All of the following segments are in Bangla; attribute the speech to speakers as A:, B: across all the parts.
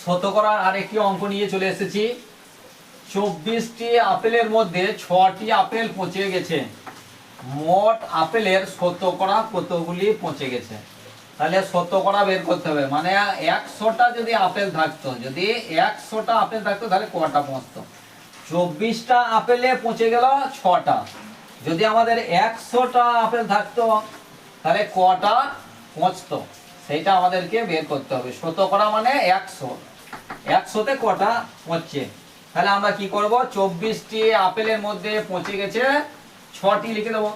A: শতকরা আরেকটি অঙ্ক নিয়ে চলে এসেছি। 24টি আপেলের মধ্যে 6টি আপেল পচে গেছে, মোট আপেলের শতকরা কতগুলি পচে গেছে? তাহলে শতকরা বের করতে হবে, মানে 100টা যদি আপেল থাকতো, যদি 100টা আপেল থাকতো তাহলে কটা পচতো? 24টা আপেলে পচে গেল 6টা। যদি আমাদের 100টা আপেল থাকতো তাহলে কটা পচতো সেইটা আমাদেরকে বের করতে হবে। শতকরা মানে 100, 100তে কটা পচছে। তাহলে আমরা কি করব, 24টি আপেলের মধ্যে পচে গেছে 6টি লিখে দেবো।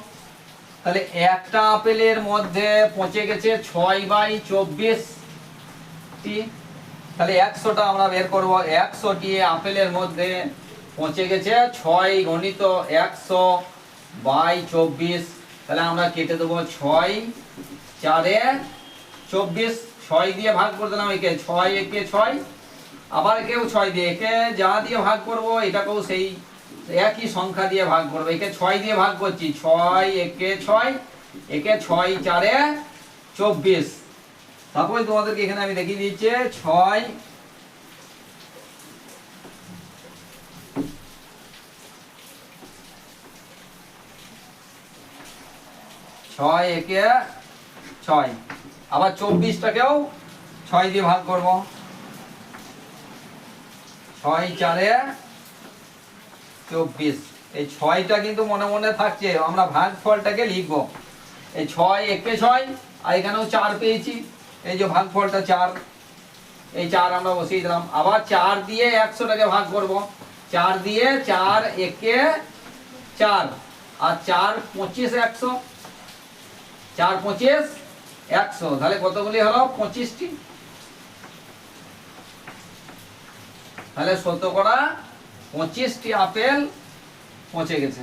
A: তাহলে একটা আপেলের মধ্যে পচে গেছে 6/24টি। তাহলে 100টা আমরা বের করব। 100টি আপেলের মধ্যে পচে গেছে 6 গুণিত 100/24। তাহলে আমরা কেটে দেবো 6 4 24, 6 দিয়ে ভাগ করে দিলাম একে, 6 একে 6, আবার কেউ 6 দিয়ে, একে যা দিয়ে ভাগ করব এটাকেও সেই একই সংখ্যা দিয়ে ভাগ করবো। একে 6 দিয়ে ভাগ করছি, 6 একে 6, একে 6 4 24। তারপরে তোমাদেরকে এখানে আমি দেখিয়ে দিচ্ছি 6 একে 6, আবার 24টাকেও 6 দিয়ে ভাগ করব, 6 4 24। এই 6টা কিন্তু মনে মনে থাকছে, আমরা ভাগফলটাকে লিখবো। এই 6 একে 6, আর এখানেও 4 পেয়েছি, এই যে ভাগফলটা 4, এই 4 আমরা বসিয়ে দিলাম। আবার 4 দিয়ে 100টাকে ভাগ করব, 4 দিয়ে 4 একে 4, আর 4 25 100, 4 25 100, তাহলে কতগুলি হলো? 25টি। তাহলে শতকরা 25টি আপেল পচে গেছে।